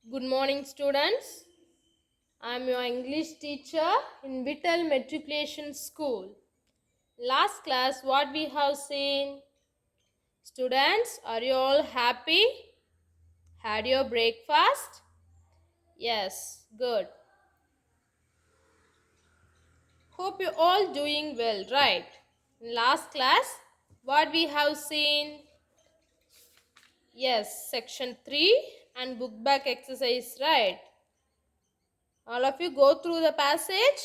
Good morning, students. I am your English teacher in Vittal Matriculation School. Last class, what we have seen? Students, are you all happy? Had your breakfast? Yes, good. Hope you all doing well, right? In last class, what we have seen? Yes, section 3 and book back exercise, right? All of you go through the passage.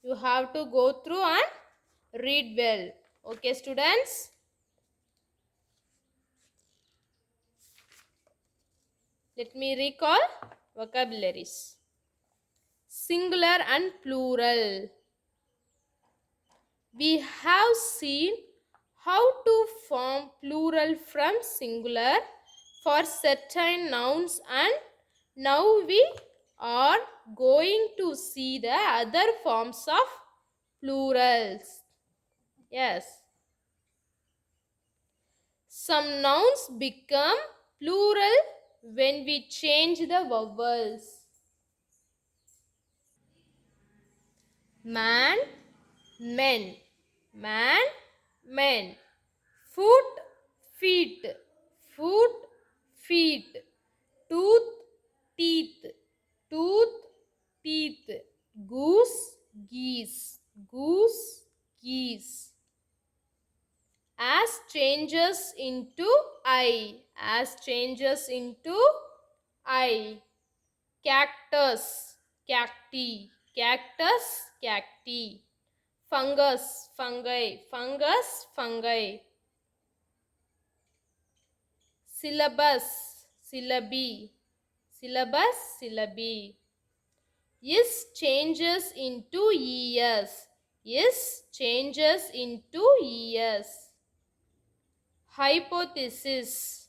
You have to go through and read well. Okay, students? Let me recall vocabularies. Singular and plural. We have seen how to form plural from singular for certain nouns, and now we are going to see the other forms of plurals. Yes. Some nouns become plural when we change the vowels. Man, men. Man, men. Foot, feet. Foot, feet. Tooth, teeth. Tooth, teeth. Goose, geese. Goose, geese. As changes into I. As changes into I. Cactus, cacti. Cactus, cacti. Fungus, fungi. Fungus, fungi. Syllabus, syllabi. Syllabus, syllabi. Is changes into es. Is changes into es. Hypothesis,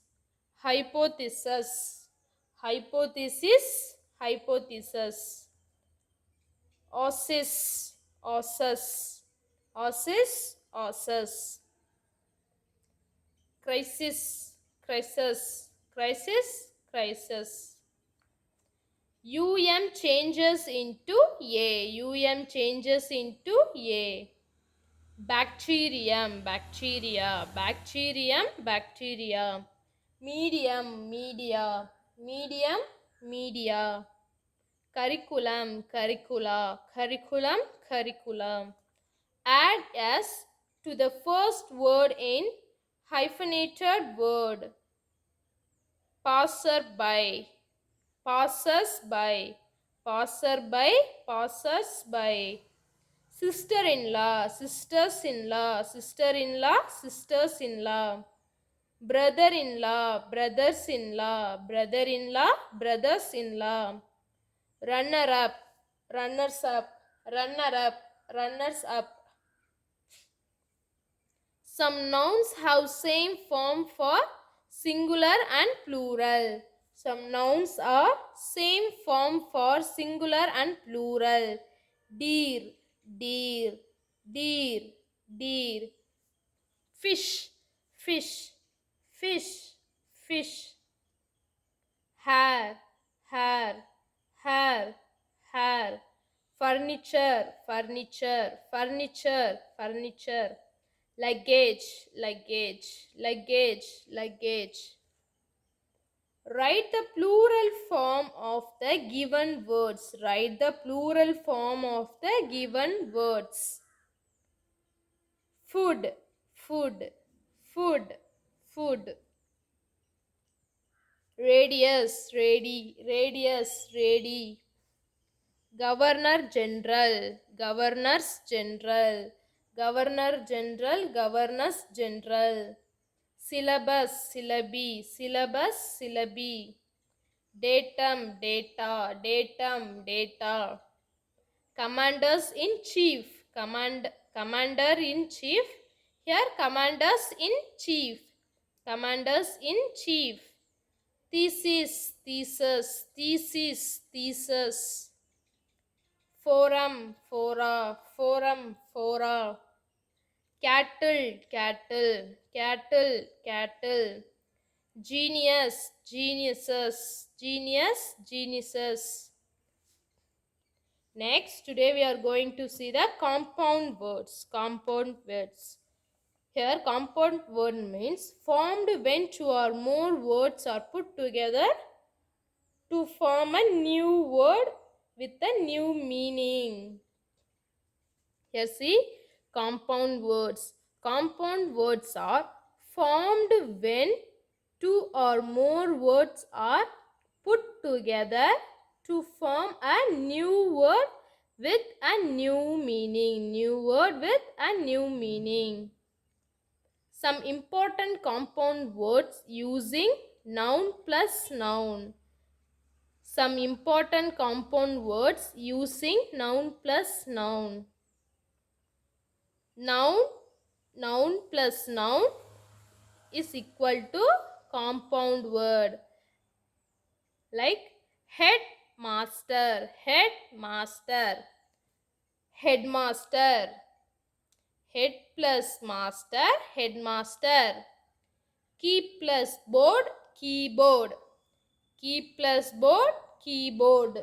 hypothesis. Hypothesis, hypothesis. Ossis, ossus. Ossis, ossus. Crisis, crisis. Crisis, crisis. Changes into a. Changes into a. Bacterium, bacteria. Bacterium, bacteria. Medium, media. Medium, media. Curriculum, curricula. Curriculum, curriculum. Add s to the first word in hyphenated word. Passerby, passers by. Passerby, passers by. Sister-in-law, sisters-in-law. Sister-in-law, sisters-in-law. Brother-in-law, brothers-in-law. Brother-in-law, brothers-in-law. Runner-up, runners-up. Runner-up, runners-up. Some nouns have same form for singular and plural. Some nouns are same form for singular and plural. Deer, deer, deer, deer. Fish, fish, fish, fish. Hair, hair, hair, hair. Furniture, furniture, furniture, furniture. Luggage, luggage, luggage, luggage. Write the plural form of the given words. Write the plural form of the given words. Food, food, food, food. Radius, radius, radi. Governor General, Governors General, Governor General, Governors General. Syllabus, syllabi, syllabus, syllabi. Datum, data, datum, data. Commanders in chief, commander in chief. Here, commanders in chief, commanders in chief. Thesis, thesis, thesis, thesis. Forum, fora, forum, fora. Cattle, cattle, cattle, cattle. Genius, geniuses, genius, geniuses. Next, today we are going to see the compound words. Compound words. Here, compound word means formed when two or more words are put together to form a new word with a new meaning. Here, see, compound words. Compound words are formed when two or more words are put together to form a new word with a new meaning. New word with a new meaning. Some important compound words using noun plus noun. Some important compound words using noun plus noun. Noun plus noun is equal to compound word. Like headmaster, headmaster, headmaster. Head plus master, headmaster. Key plus board, keyboard. Key plus board, keyboard.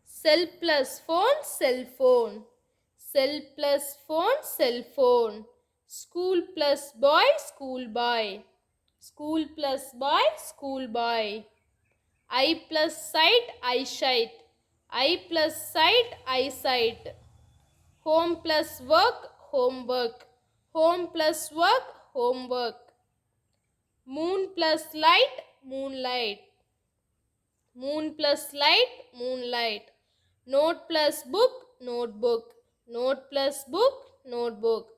Cell plus phone, cell phone. Cell plus phone, cell phone. School plus boy, school boy. School plus boy, school boy. Eye plus sight, eyesight. Eye plus sight, eyesight. Home plus work, homework. Home plus work, homework. Moon plus light, moonlight. Moon plus light, moonlight. Note plus book, notebook. Note plus book, notebook.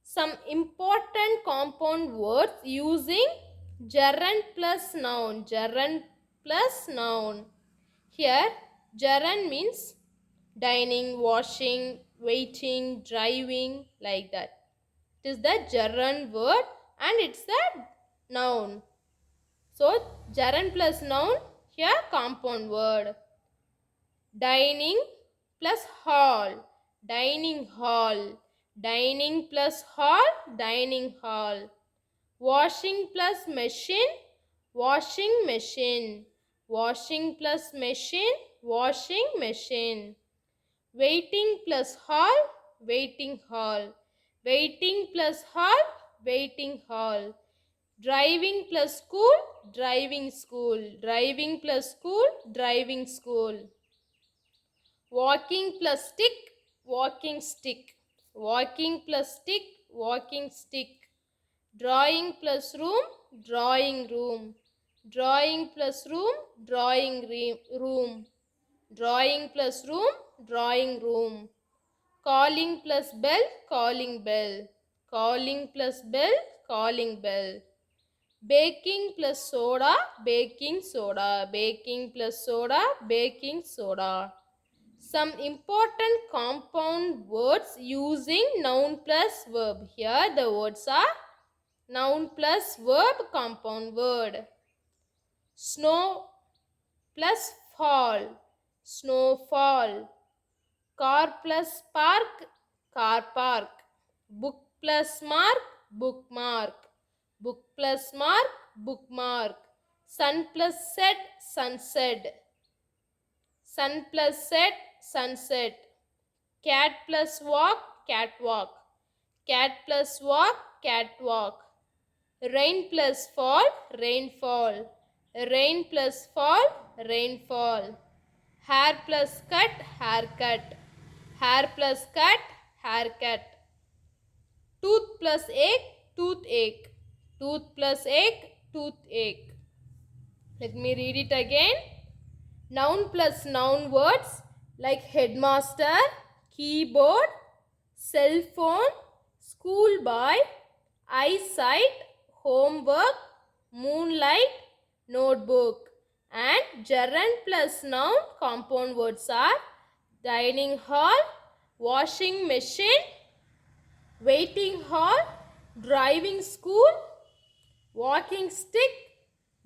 Some important compound words using gerund plus noun. Gerund plus noun. Here, gerund means dining, washing, waiting, driving, like that. It is the gerund word and it's the noun. So, gerund plus noun, here compound word. Dining plus hall, dining hall. Dining plus hall, dining hall. Washing plus machine, washing machine. Washing plus machine, washing machine. Waiting plus hall, waiting hall. Waiting plus hall, waiting hall. Driving plus school, driving school. Driving plus school, driving school. Walking plus stick, walking stick. Walking plus stick, walking stick. Drawing plus room, drawing room. Drawing plus room, drawing room. Drawing plus room, drawing room. Calling plus bell, calling bell. Calling plus bell, calling bell. Baking plus soda, baking soda. Baking plus soda, baking soda. Some important compound words using noun plus verb. Here the words are noun plus verb compound word. Snow plus fall, snowfall. Car plus park, car park. Book plus mark, bookmark. Book plus mark, bookmark. Sun plus set, sunset. Sun plus set, sunset. Cat plus walk, catwalk. Cat plus walk, catwalk. Rain plus fall, rainfall. Rain plus fall, rainfall. Hair plus cut, haircut. Hair plus cut, haircut. Tooth plus egg, toothache. Tooth plus egg, toothache. Let me read it again. Noun plus noun words like headmaster, keyboard, cell phone, schoolboy, eyesight, homework, moonlight, notebook. And gerund plus noun compound words are dining hall, washing machine, waiting hall, driving school, walking stick,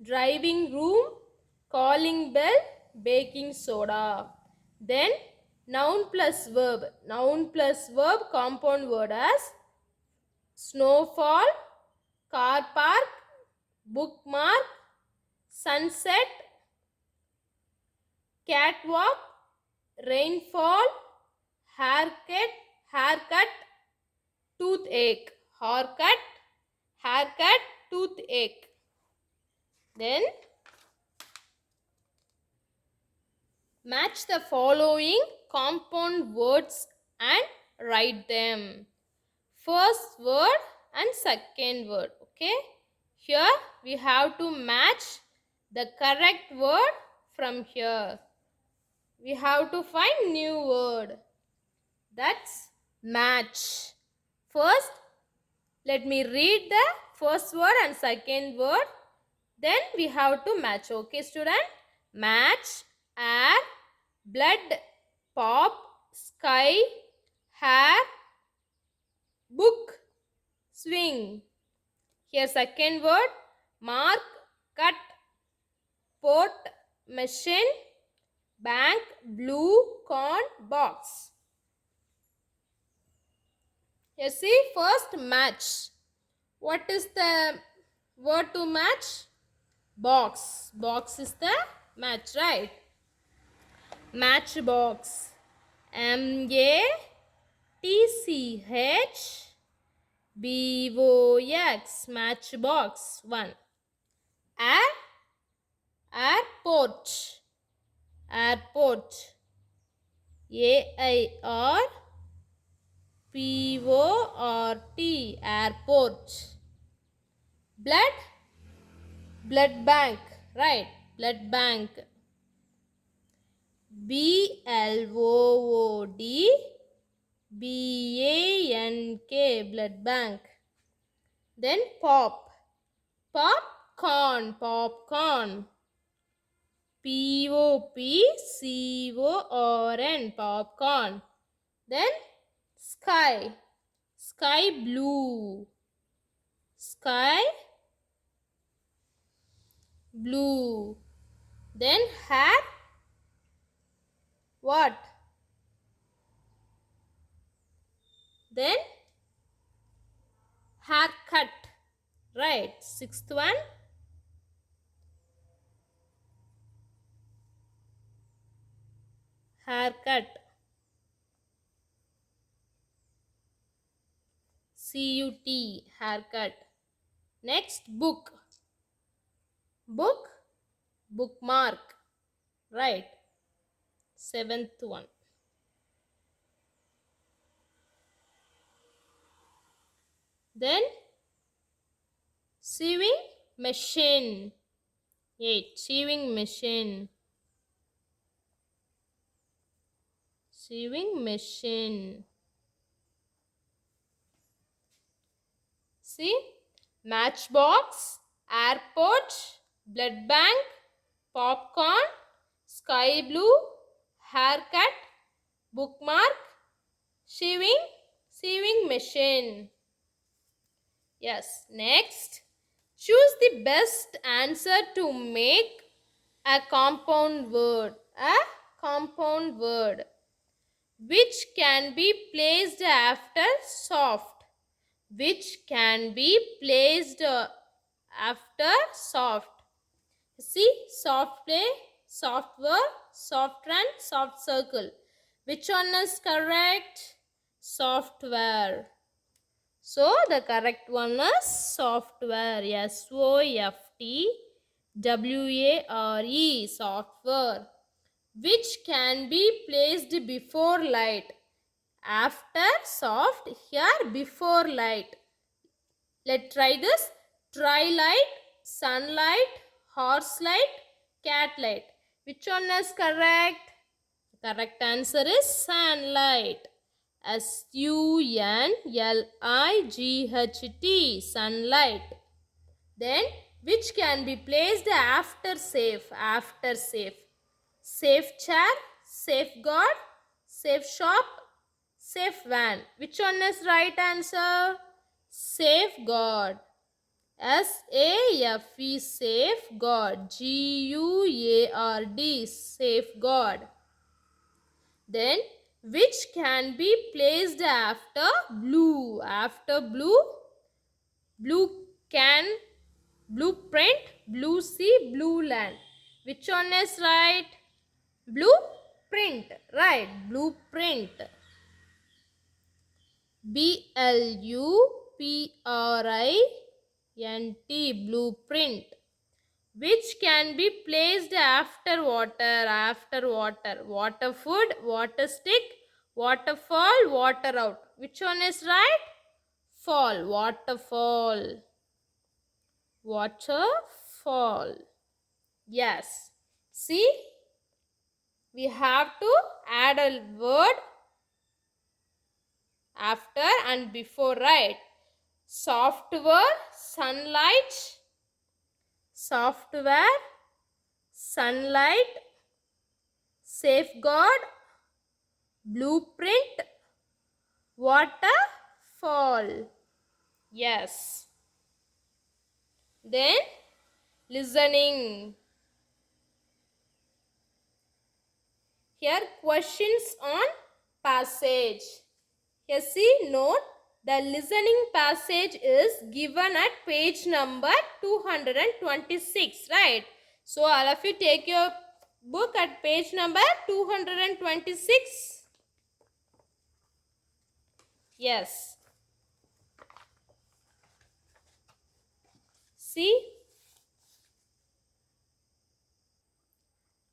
driving room, calling bell, baking soda. Then noun plus verb. Noun plus verb compound word as snowfall, car park, bookmark, sunset, catwalk, rainfall, haircut, toothache, haircut, toothache. Then match the following compound words and write them. First word and second word. Okay. Here we have to match the correct word from here. We have to find new word. That's match. First, let me read the first word and second word. Then we have to match. Okay, student? Match, air, blood, pop, sky, hair, book, swing. Here second word, mark, cut, port, machine, bank, blue, corn, box. Here see first match. What is the word to match? Box. Box is the match, right? Matchbox. MATCHBOX. Matchbox. 1. Air. Airport. Airport. AIRPORT. Airport. Blood. Blood bank. Right. Blood bank. BLOODBANK. Blood bank. Then pop. Popcorn. Popcorn. POPCORN. Popcorn. Then sky. Sky blue. Sky blue. Then hair. What? Then haircut. Right. Sixth one. Haircut. CUT. Haircut. Next book. Book. Bookmark. Right. Seventh one. Then sewing machine. 8. Sewing machine. Sewing machine. See? Matchbox, airport, blood bank, popcorn, sky blue, haircut, bookmark, sewing machine. Yes. Next, choose the best answer to make a compound word. A compound word which can be placed after soft. Which can be placed after soft. See, soft play, soft word, soft run, soft circle. Which one is correct? Software. So the correct one is software. SOFTWARE. Software. Which can be placed before light. After soft, here before light. Let's try this. Tri-light, sunlight, horse light, cat light. Which one is correct? The correct answer is sunlight. SUNLIGHT. Sunlight. Then which can be placed after safe? After safe. Safe chair, safeguard, safe shop, safe van. Which one is right answer? Safeguard. SAFE. Safeguard. GUARD. Safeguard. Then which can be placed after blue? After blue, blue Can, blueprint, blue sea, blue land. Which one is right? Blueprint, right? Blueprint. BLUPRINT, blueprint. Which can be placed after water. Water food, water stick, waterfall, water out. Which one is right? Fall, waterfall. Waterfall. Yes. See, we have to add a word after and before, right? Software, sunlight. Software, sunlight. Safeguard, blueprint, waterfall. Yes. Then listening. Here questions on passage. Here see, note the listening passage is given at page number 226, right? So all of you take your book at page number 226. Yes. See,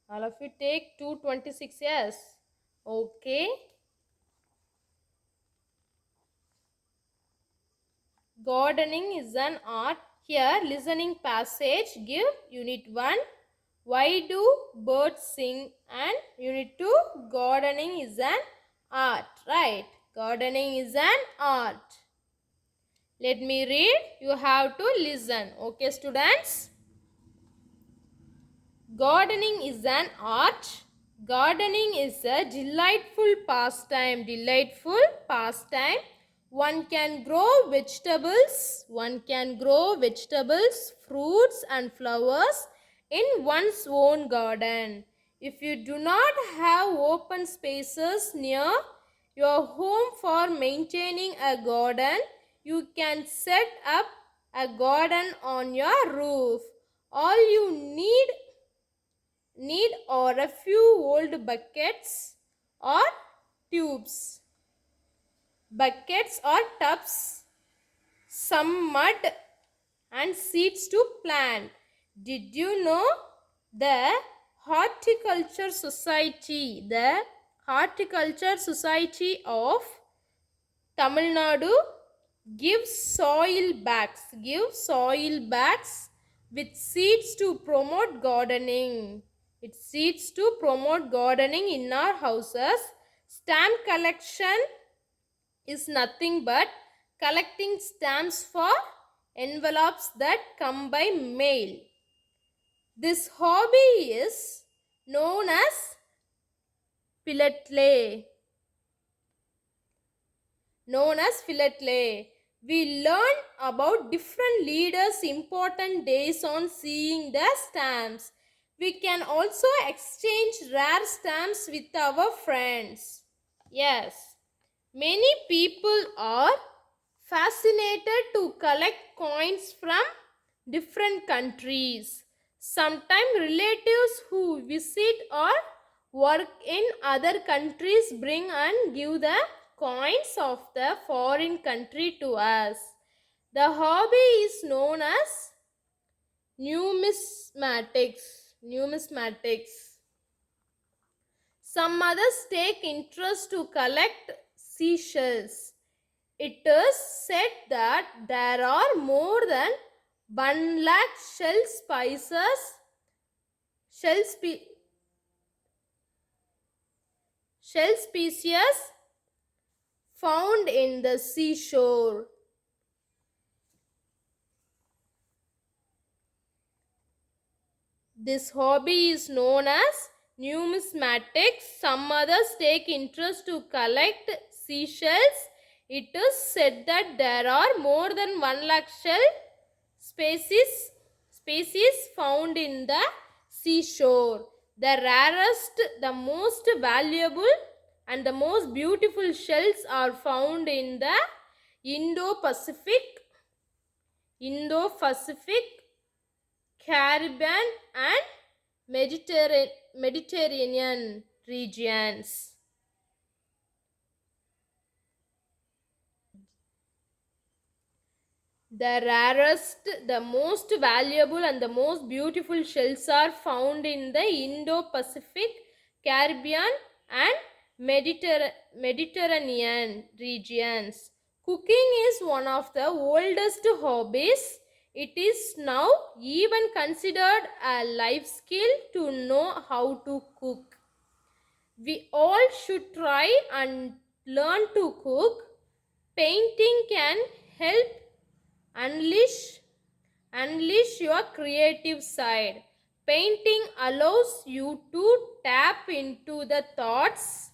all of you take 226. Yes. Okay. Gardening is an art. Here listening passage give unit 1. Why do birds sing? And unit 2. Gardening is an art. Right. Gardening is an art. Let me read. You have to listen. Okay, students. Gardening is an art. Gardening is a delightful pastime. Delightful pastime. One can grow vegetables. One can grow vegetables, fruits and flowers in one's own garden. If you do not have open spaces near your home for maintaining a garden, you can set up a garden on your roof. All you need are a few old buckets or tubes. Buckets or tubs, some mud and seeds to plant. Did you know the Horticulture Society of Tamil Nadu gives soil bags with seeds to promote gardening. It seeds to promote gardening in our houses. Stamp collection is nothing but collecting stamps for envelopes that come by mail. This hobby is known as philately. We learn about different leaders' important days on seeing the stamps. We can also exchange rare stamps with our friends. Yes, many people are fascinated to collect coins from different countries. Sometimes relatives who visit or work in other countries bring and give the coins of the foreign country to us. The hobby is known as numismatics. Some others take interest to collect seashells. It is said that there are more than 1 lakh shell species found in the seashore. This hobby is known as numismatics. Some others take interest to collect seashells. It is said that there are more than 1 lakh shell species found in the seashore. The rarest, the most valuable and the most beautiful shells are found in the Indo-Pacific Indo-Pacific, Caribbean and Mediterranean regions. The rarest, the most valuable and the most beautiful shells are found in the Indo-Pacific, Caribbean and Mediterranean regions. Cooking is one of the oldest hobbies. It is now even considered a life skill to know how to cook. We all should try and learn to cook. Painting can help unleash your creative side. Painting allows you to tap into the thoughts,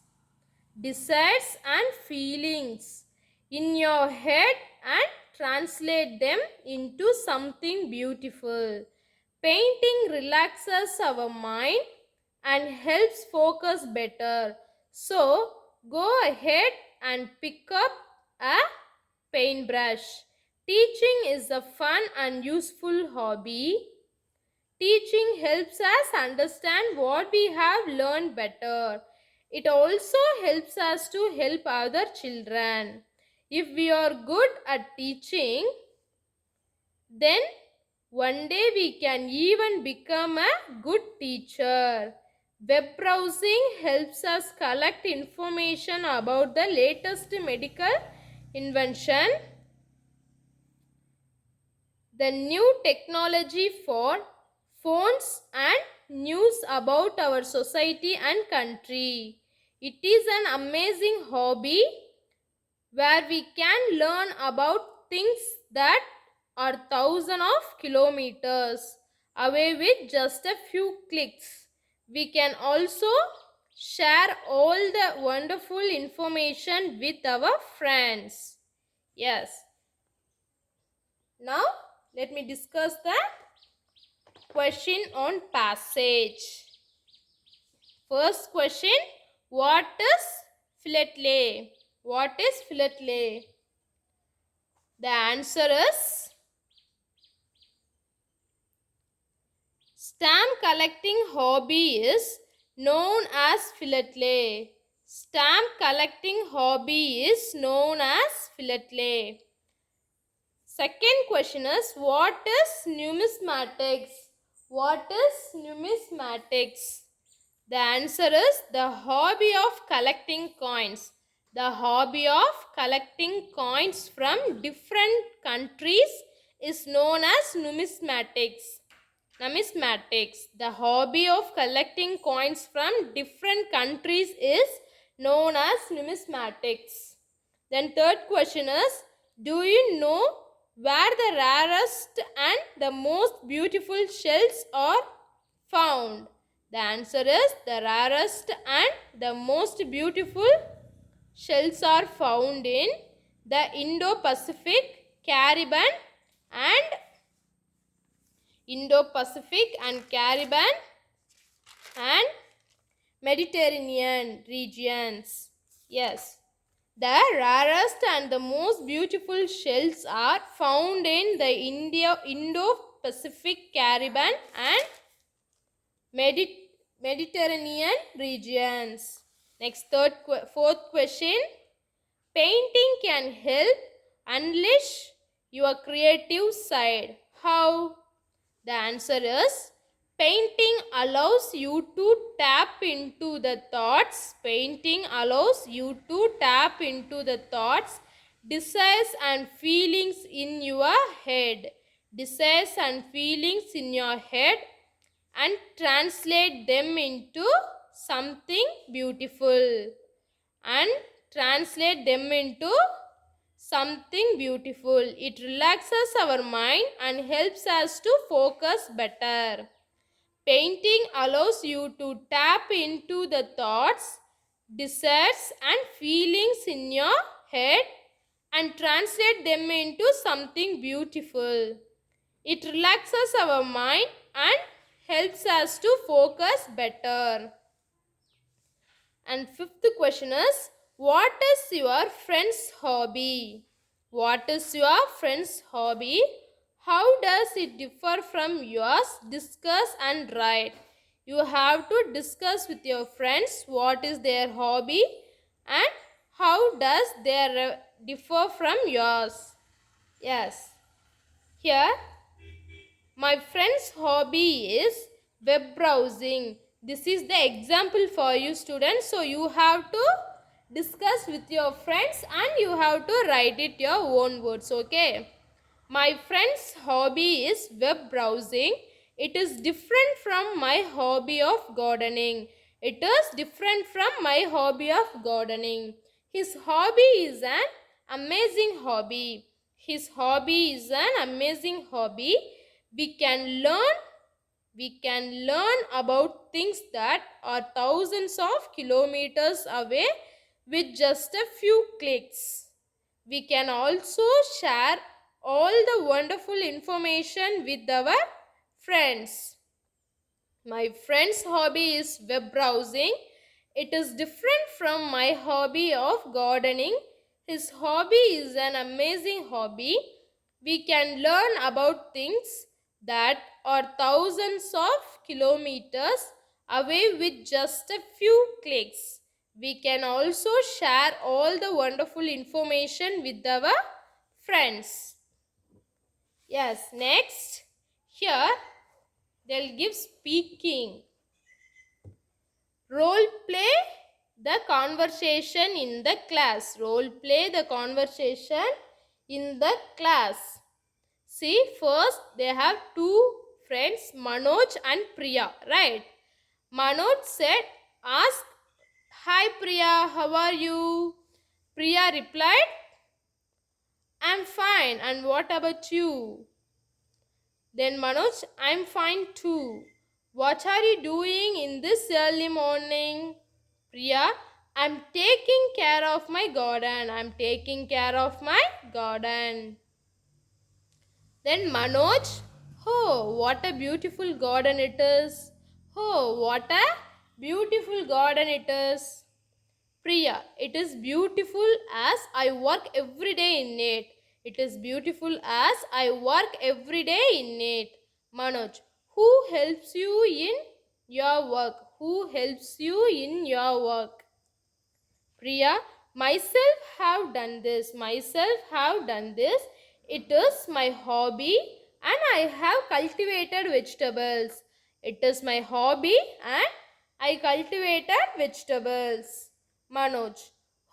desires and feelings in your head and translate them into something beautiful. Painting relaxes our mind and helps focus better. So, go ahead and pick up a paintbrush. Teaching is a fun and useful hobby. Teaching helps us understand what we have learned better. It also helps us to help other children. If we are good at teaching, then one day we can even become a good teacher. Web browsing helps us collect information about the latest medical invention, the new technology for phones and news about our society and country. It is an amazing hobby where we can learn about things that are thousands of kilometers away with just a few clicks. We can also share all the wonderful information with our friends. Yes. Now, let me discuss the question on passage. First question, what is philately? What is philately? The answer is stamp collecting hobby is known as philately. Stamp collecting hobby is known as philately. Second question is, what is numismatics? What is numismatics? The answer is the hobby of collecting coins. The hobby of collecting coins from different countries is known as numismatics. Numismatics. The hobby of collecting coins from different countries is known as numismatics. Then third question is, do you know where the rarest and the most beautiful shells are found? The answer is the rarest and the most beautiful shells are found in the Indo-Pacific, Caribbean and Caribbean and Mediterranean regions. Yes. The rarest and the most beautiful shells are found in the Indo-Pacific, Caribbean and Mediterranean regions. Next, fourth question. Painting can help unleash your creative side. How? The answer is painting allows you to tap into the thoughts. Painting allows you to tap into the thoughts, desires and feelings in your head. Desires and feelings in your head and translate them into something beautiful. And translate them into something beautiful. It relaxes our mind and helps us to focus better. Painting allows you to tap into the thoughts, desires and feelings in your head and translate them into something beautiful. It relaxes our mind and helps us to focus better. And fifth question is, what is your friend's hobby? What is your friend's hobby? How does it differ from yours? Discuss and write. You have to discuss with your friends what is their hobby and how does they differ from yours. Yes. Here, my friend's hobby is web browsing. This is the example for you students. So you have to discuss with your friends and you have to write it your own words. Okay. My friend's hobby is web browsing. It is different from my hobby of gardening. It is different from my hobby of gardening. His hobby is an amazing hobby. His hobby is an amazing hobby. We can learn about things that are thousands of kilometers away with just a few clicks. We can also share all the wonderful information with our friends. My friend's hobby is web browsing. It is different from my hobby of gardening. His hobby is an amazing hobby. We can learn about things that are thousands of kilometers away with just a few clicks. We can also share all the wonderful information with our friends. Yes, next. Here they'll give speaking. Role play the conversation in the class. Role play the conversation in the class. See, first they have two friends, Manoj and Priya, right? Manoj said, ask, hi Priya, how are you? Priya replied, I'm fine, and what about you? Then Manoj, I'm fine too. What are you doing in this early morning? Priya, I'm taking care of my garden. I'm taking care of my garden. Then Manoj, oh, what a beautiful garden it is. Oh, what a beautiful garden it is. Priya, it is beautiful as I work every day in it. It is beautiful as I work every day in it. Manoj, who helps you in your work? Who helps you in your work? Priya, myself have done this. Myself have done this. It is my hobby and I have cultivated vegetables. It is my hobby and I cultivated vegetables. Manoj,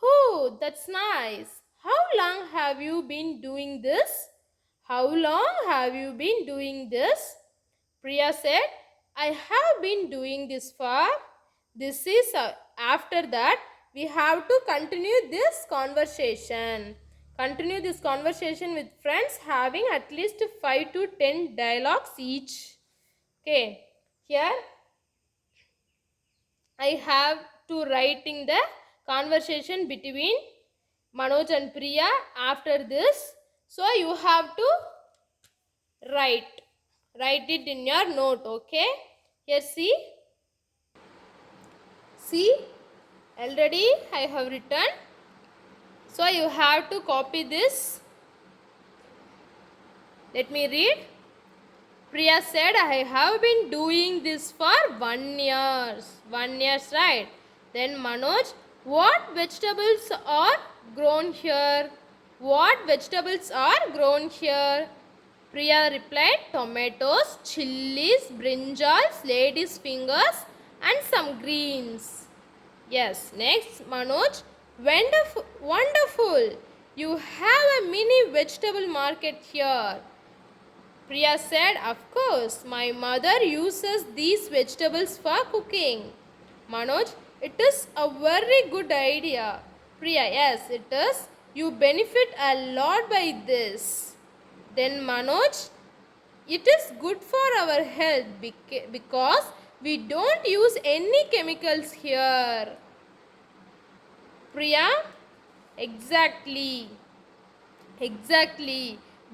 oh, that's nice. How long have you been doing this? How long have you been doing this? Priya said, I have been doing this for. This is after that we have to continue this conversation. Continue this conversation with friends having at least 5 to 10 dialogues each. Okay, here I have to writing the conversation between Manoj and Priya after this. So you have to write it in your note. Okay, here see already I have written, so you have to copy this. Let me read. Priya said, I have been doing this for 1 year. 1 year, right? Then Manoj, what vegetables are grown here? What vegetables are grown here? Priya replied, tomatoes, chilies, brinjals, ladies' fingers and some greens. Yes, next Manoj, wonderful, wonderful. You have a mini vegetable market here. Priya said, of course, my mother uses these vegetables for cooking. Manoj, it is a very good idea. Priya, yes, it is. You benefit a lot by this. Then Manoj, it is good for our health because we don't use any chemicals here. Priya, exactly.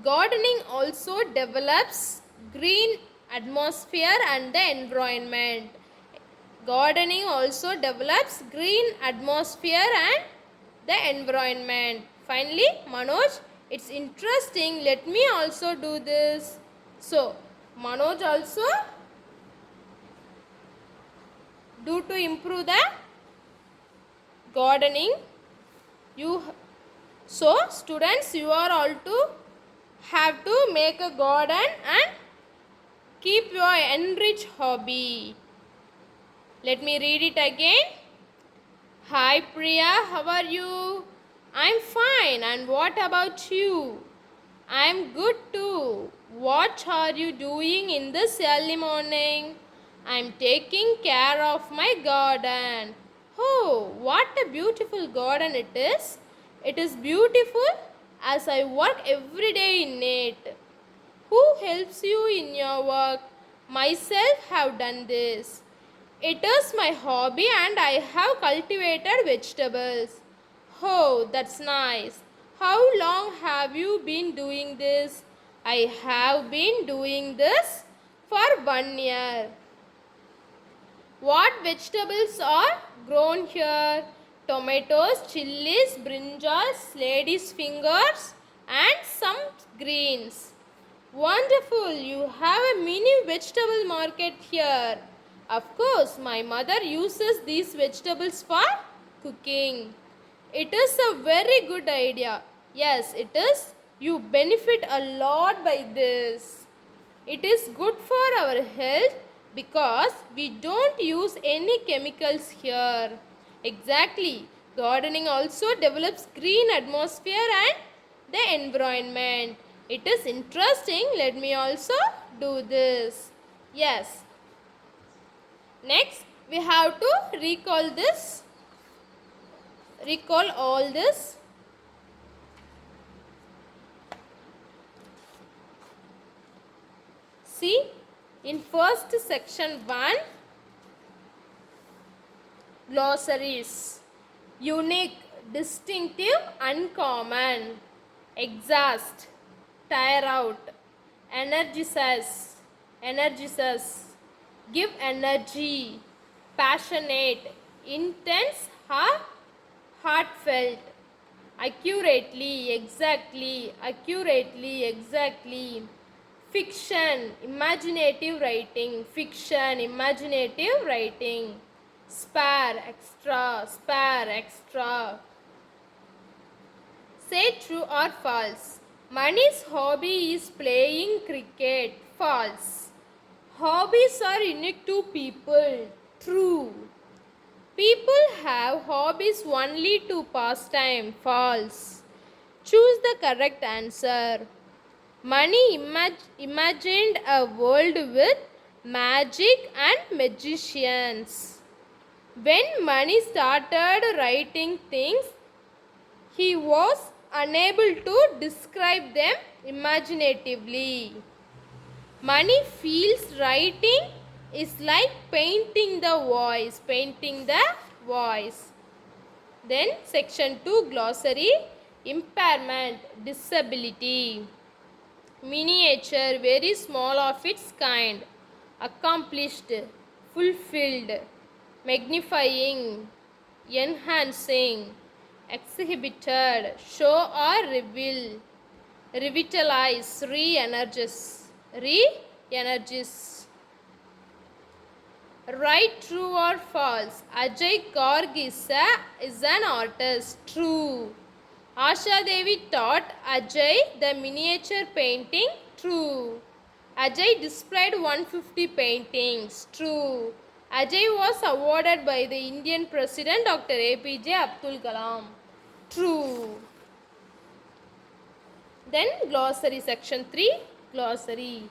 Gardening also develops green atmosphere and the environment. Gardening also develops green atmosphere and the environment. Finally, Manoj, It's interesting. Let me also do this. So, Manoj also do to improve the gardening. You so students, you are all to have to make a garden and keep your enriched hobby. Let me read it again. Hi Priya, how are you? I'm fine, and what about you? I'm good too. What are you doing in this early morning? I'm taking care of my garden. Oh, what a beautiful garden it is! It is beautiful as I work every day in it. Who helps you in your work? Myself have done this. It is my hobby and I have cultivated vegetables. Oh, that's nice. How long have you been doing this? I have been doing this for 1 year. What vegetables are grown here? Tomatoes, chilies, brinjals, ladies' fingers, and some greens. Wonderful, you have a mini vegetable market here. Of course, my mother uses these vegetables for cooking. It is a very good idea. Yes, it is. You benefit a lot by this. It is good for our health because we don't use any chemicals here. Exactly. Gardening also develops green atmosphere and the environment. It is interesting. Let me also do this. Yes. Next, we have to recall all this. See, in first section 1, glossaries. Unique, distinctive, uncommon. Exhaust, tire out. Energizes, give energy. Passionate, intense, heartfelt. Accurately, exactly. Fiction, imaginative writing. Spare, extra. Say true or false. Mani's hobby is playing cricket. False. Hobbies are unique to people. True. People have hobbies only to pass time. False. Choose the correct answer. Mani imagined a world with magic and magicians. When Mani started writing things, he was unable to describe them imaginatively. Mani feels writing is like painting the voice. Then section 2, glossary, impairment, disability. Miniature, very small of its kind. Accomplished, fulfilled, magnifying, enhancing, exhibited, show or reveal, revitalize, re-energize. Right, true or false? Ajay Garg is an artist. True. Asha Devi taught Ajay the miniature painting. True. Ajay displayed 150 paintings. True. Ajay was awarded by the Indian President Dr. APJ Abdul Kalam. True. Then glossary section 3, glossary.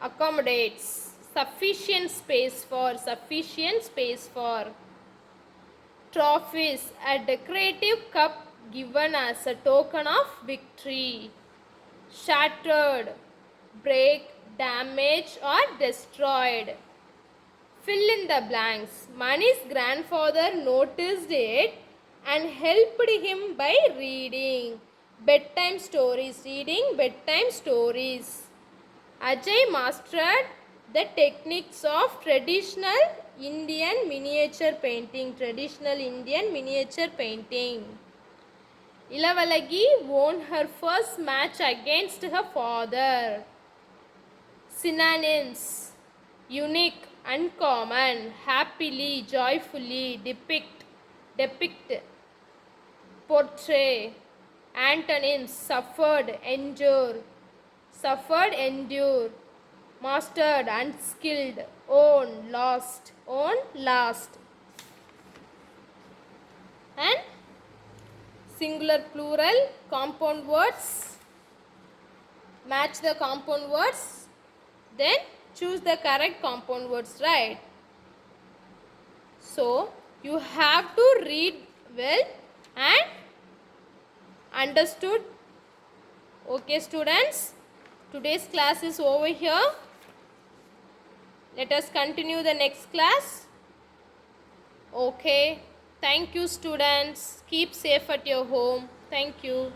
Accommodates. Sufficient space for. Trophies, a decorative cup given as a token of victory. Shattered, break, damage or destroyed. Fill in the blanks. Mani's grandfather noticed it and helped him by reading bedtime stories. Ajay mastered the techniques of traditional Indian miniature painting. Ilavalagi won her first match against her father. Synonyms: unique, uncommon, happily, joyfully, depict, portray. Antonyms: suffered, endure, mastered, unskilled, own, last. And singular, plural, compound words. Match the compound words. Then choose the correct compound words, right? So you have to read well and understood. Okay, students, today's class is over here. Let us continue the next class. Okay, thank you, students. Keep safe at your home. Thank you.